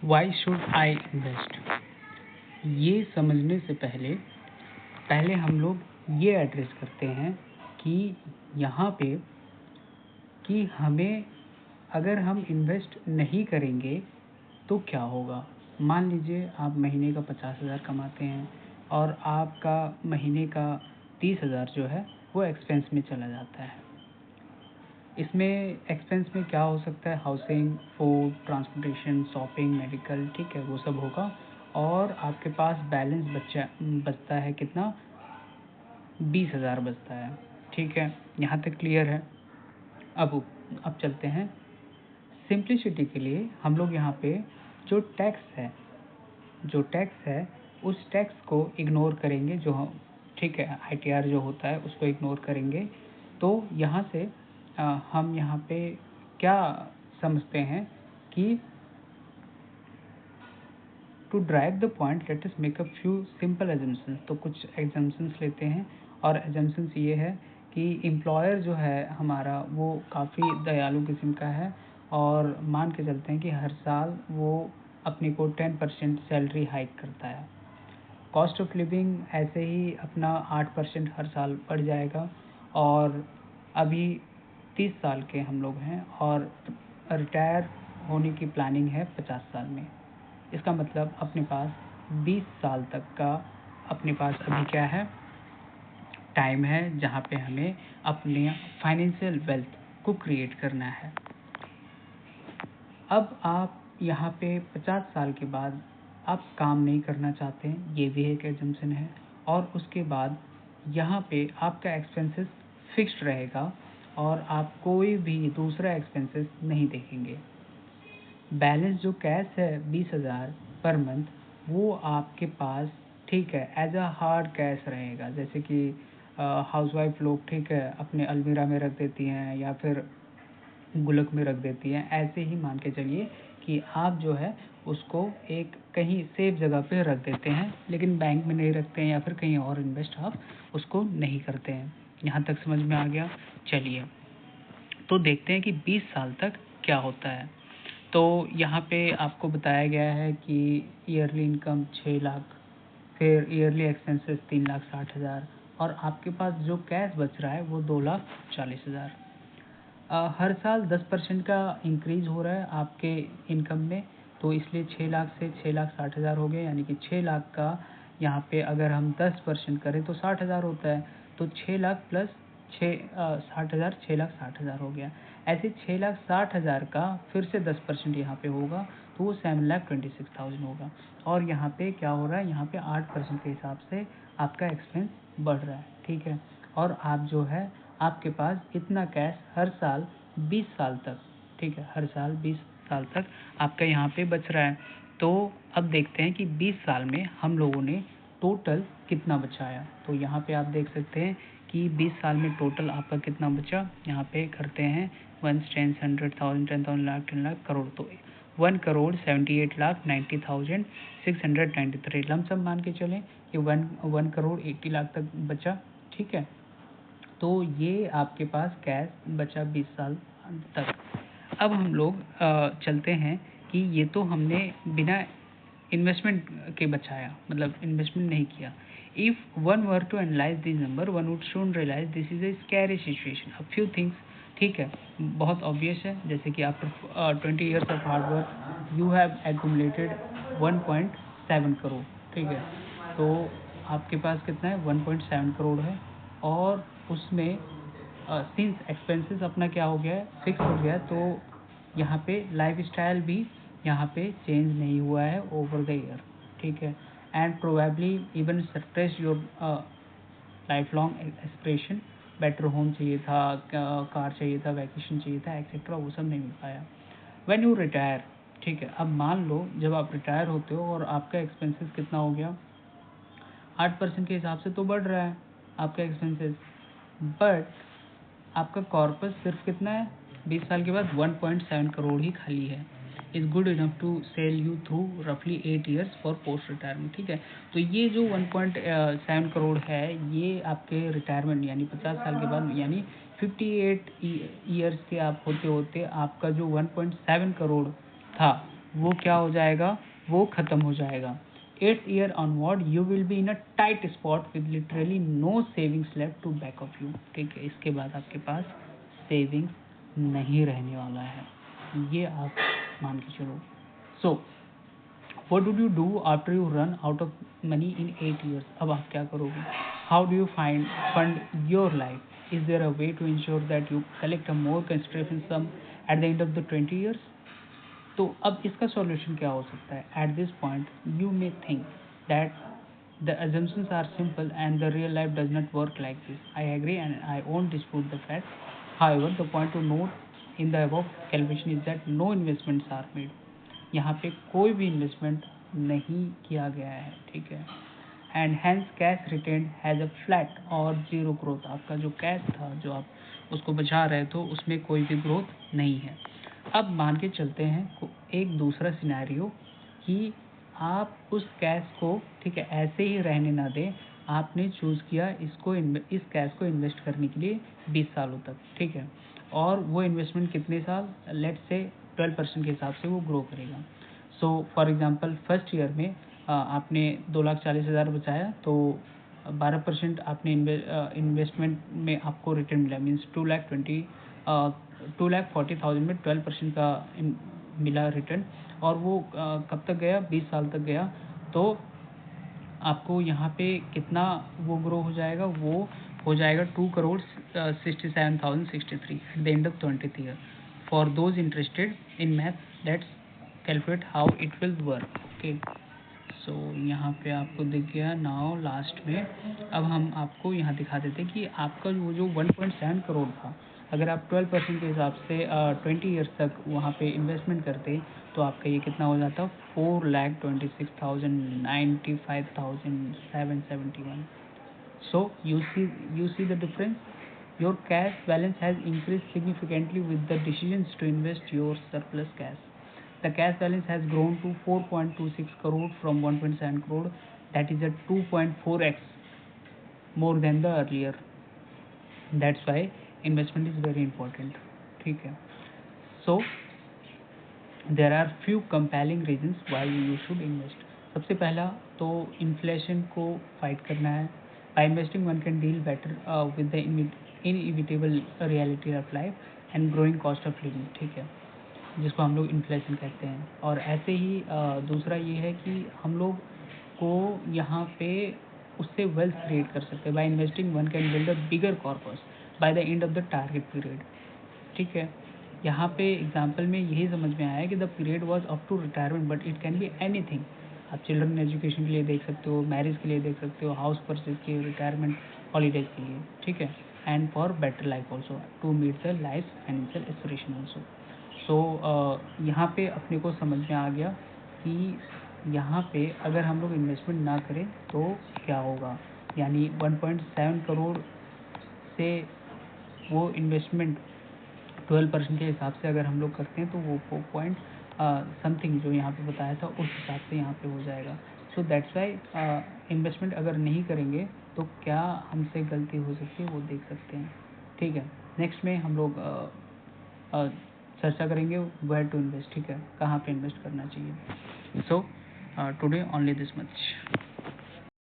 Why should I invest, ये समझने से पहले हम लोग ये एड्रेस करते हैं कि यहाँ पे कि हमें अगर हम इन्वेस्ट नहीं करेंगे तो क्या होगा। मान लीजिए आप महीने का 50,000 कमाते हैं और आपका महीने का 30,000 जो है वो एक्सपेंस में चला जाता है। इसमें एक्सपेंस में क्या हो सकता है, housing, food, transportation, shopping, medical, ठीक है, वो सब होगा। और आपके पास बैलेंस बचता है कितना, 20,000 बचता है। ठीक है, यहाँ तक क्लियर है। अब चलते हैं सिंप्लिसिटी के लिए। हम लोग यहाँ पे जो टैक्स है उस टैक्स को इग्नोर करेंगे, जो ठीक है ITR जो होता है उसको इग्नोर करेंगे। तो यहाँ से हम यहाँ पे क्या समझते हैं कि to drive the point let us make a few simple assumptions. तो कुछ एग्जाम्पशंस लेते हैं और एजम्पशंस ये है कि एम्प्लॉयर जो है हमारा वो काफ़ी दयालु किस्म का है और मान के चलते हैं कि हर साल वो अपने को 10% सैलरी हाइक करता है। कॉस्ट ऑफ लिविंग ऐसे ही अपना 8% हर साल बढ़ जाएगा। और अभी 30 साल के हम लोग हैं और रिटायर होने की प्लानिंग है 50 साल में। इसका मतलब अपने पास 20 साल तक का अपने पास अभी क्या है, टाइम है, जहाँ पे हमें अपने फाइनेंशियल वेल्थ को क्रिएट करना है। अब आप यहाँ पे 50 साल के बाद आप काम नहीं करना चाहते हैं, ये भी एक एजम्पशन है। और उसके बाद यहाँ पे आपका एक्सपेंसेस फिक्स्ड रहेगा और आप कोई भी दूसरा एक्सपेंसेस नहीं देखेंगे। बैलेंस जो कैश है 20,000 पर मंथ, वो आपके पास ठीक है एज अ हार्ड कैश रहेगा। जैसे कि हाउसवाइफ लोग ठीक है अपने अलमीरा में रख देती हैं या फिर गुल्लक में रख देती हैं, ऐसे ही मान के चलिए कि आप जो है उसको एक कहीं सेफ जगह पे रख देते हैं, लेकिन बैंक में नहीं रखते हैं या फिर कहीं और इन्वेस्ट आप उसको नहीं करते हैं। यहाँ तक समझ में आ गया। चलिए तो देखते हैं कि 20 साल तक क्या होता है। तो यहाँ पे आपको बताया गया है कि ईयरली इनकम 6 लाख, फिर ईयरली एक्सपेंसेस 3,60,000 और आपके पास जो कैश बच रहा है वो 2,40,000। हर साल 10% का इंक्रीज़ हो रहा है आपके इनकम में, तो इसलिए 6 लाख से 6,60,000 हो गए। यानी कि 6 लाख का यहाँ पे अगर हम 10% करें तो 60,000 होता है। तो 6 लाख प्लस 60,000 6,60,000 हो गया। ऐसे 6,60,000 का फिर से 10% यहाँ पे होगा तो वो 7,26,000 होगा। और यहाँ पे क्या हो रहा है, यहाँ पे 8% के हिसाब से आपका एक्सपेंस बढ़ रहा है। ठीक है, और आप जो है आपके पास इतना कैश हर साल 20 साल तक, ठीक है, हर साल 20 साल तक आपका यहाँ पे बच रहा है। तो अब देखते हैं कि 20 साल में हम लोगों ने टोटल कितना बचाया। तो यहाँ पे आप देख सकते हैं कि 20 साल में टोटल आपका कितना बचा। यहाँ पे करते हैं 1 10 100,000 10,000 लाख 10 लाख करोड़। तो 1,78,90,693 लमसम मान के चलें कि 1 करोड़ 80 लाख तक बचा। ठीक है, तो ये आपके पास कैश बचा 20 साल तक। अब हम लोग चलते हैं कि ये तो हमने बिना इन्वेस्टमेंट के बचाया, मतलब इन्वेस्टमेंट नहीं किया। If one were to analyse this number one would soon realise this is a scary situation. A few things, ठीक है, बहुत ऑब्वियस है। जैसे कि after 20 years of hard work you have accumulated 1.7 crore. ठीक है, तो आपके पास कितना है, 1.7 करोड़ है। और उसमें सिंस एक्सपेंसेस अपना क्या हो गया है, फिक्स हो गया, तो यहाँ पे लाइफ स्टाइल भी यहाँ पे चेंज नहीं हुआ है ओवर द ईयर। ठीक है, and probably even suppress your life long aspiration. Better home चाहिए था, कार चाहिए था, वैकेशन चाहिए था, एक्सेट्रा, वो सब नहीं मिल पाया। व्हेन यू रिटायर, ठीक है, अब मान लो जब आप रिटायर होते हो और आपका एक्सपेंसेस कितना हो गया, 8% के हिसाब से तो बढ़ रहा है आपका एक्सपेंसेस, बट आपका कॉर्पस सिर्फ कितना है, 20 साल के बाद 1.7 करोड़ ही खाली है। Is good enough to see you through रफली 8 ईयर्स फॉर पोस्ट रिटायरमेंट। ठीक है, तो ये जो 1.7 करोड़ है ये आपके रिटायरमेंट यानी 50 साल के बाद यानी 58 ईयर्स के आप होते होते आपका जो 1.7 करोड़ था वो क्या हो जाएगा, वो ख़त्म हो जाएगा। 8th year onward you will be in a tight spot with literally no savings left to back of you. ठीक है, इसके बाद आपके पास सेविंग्स नहीं रहने वाला है, ये आप मान के चलो। सो what would you do after you run out of money in 8 years? अब आप क्या करोगे? How do you fund your life? Is there a way to ensure that you collect a more consideration sum at the end of the 20 years? तो अब इसका solution क्या हो सकता है? At this point, you may think that the assumptions are simple and the real life does not work like this. I agree and I won't dispute the fact. However, the point to note in the above calculation is that no investments are made. यहाँ पे कोई भी investment नहीं किया गया है, ठीक है। And hence cash return has a flat और जीरो ग्रोथ। आपका जो कैश था, जो आप उसको बचा रहे थे, उसमें कोई भी ग्रोथ नहीं है। अब मान के चलते हैं एक दूसरा सिनेरियो कि आप उस कैश को, ठीक है, ऐसे ही रहने ना दें। आपने चूज़ किया इस कैश को इन्वेस्ट करने के लिए 20 सालों तक, ठीक है। और वो इन्वेस्टमेंट कितने साल, लेट्स से 12% के हिसाब से वो ग्रो करेगा। So for example first year में आपने 2,40,000 बचाया, तो 12% आपने इन्वेस्टमेंट में आपको रिटर्न मिला, मीन्स 2,40,000 में 12% का मिला रिटर्न। और वो कब तक गया, 20 साल तक गया। तो आपको यहाँ पे कितना वो ग्रो हो जाएगा, वो हो जाएगा 2,67,063 at the end of 20th year. For those interested in math let's calculate how it will work. Okay, so यहाँ पे आपको दिख गया। नाउ लास्ट में अब हम आपको यहाँ दिखा देते कि आपका जो 1.7 करोड़ था, अगर आप 12% के हिसाब से 20 ईयर्स तक वहाँ पे इन्वेस्टमेंट करते तो आपका ये कितना हो जाता, 4,26,95,771। So you see the difference. Your cash balance has increased significantly with the decisions to invest your surplus cash. The cash balance has grown to 4.26 crore from 1.7 crore. That is a 2.4x more than the earlier. That's why investment is very important. ठीक है। So there are few compelling reasons why you should invest. सबसे पहला तो inflation को fight करना है। By investing one can deal better with the inevitable reality of life and growing cost of living, ठीक है, जिसको हम लोग इन्फ्लेशन कहते हैं। और ऐसे ही दूसरा ये है कि हम लोग को यहाँ पे उससे वेल्थ क्रिएट कर सकते हैं। By investing one can build a bigger corpus by the end of the target period, ठीक है। यहाँ पे एग्जाम्पल में यही समझ में आया कि the period was up to retirement but it can be anything. आप चिल्ड्रन एजुकेशन के लिए देख सकते हो, मैरिज के लिए देख सकते हो, हाउस परचेज के लिए, रिटायरमेंट हॉलीडेज के लिए, ठीक है। And for better life also, to meet the life financial aspiration also. So यहाँ पे अपने को समझ में आ गया कि यहाँ पे अगर हम लोग इन्वेस्टमेंट ना करें तो क्या होगा। यानी 1.7 करोड़ से वो इन्वेस्टमेंट 12% के हिसाब से अगर हम लोग करते हैं तो वो 4 समथिंग जो यहाँ पे बताया था उस हिसाब से यहाँ पे हो जाएगा। सो दैट्स वाई इन्वेस्टमेंट अगर नहीं करेंगे तो क्या हमसे गलती हो सकती है वो देख सकते हैं, ठीक है। नेक्स्ट में हम लोग चर्चा करेंगे वेयर टू इन्वेस्ट, ठीक है, कहाँ पे इन्वेस्ट करना चाहिए। So today only this much.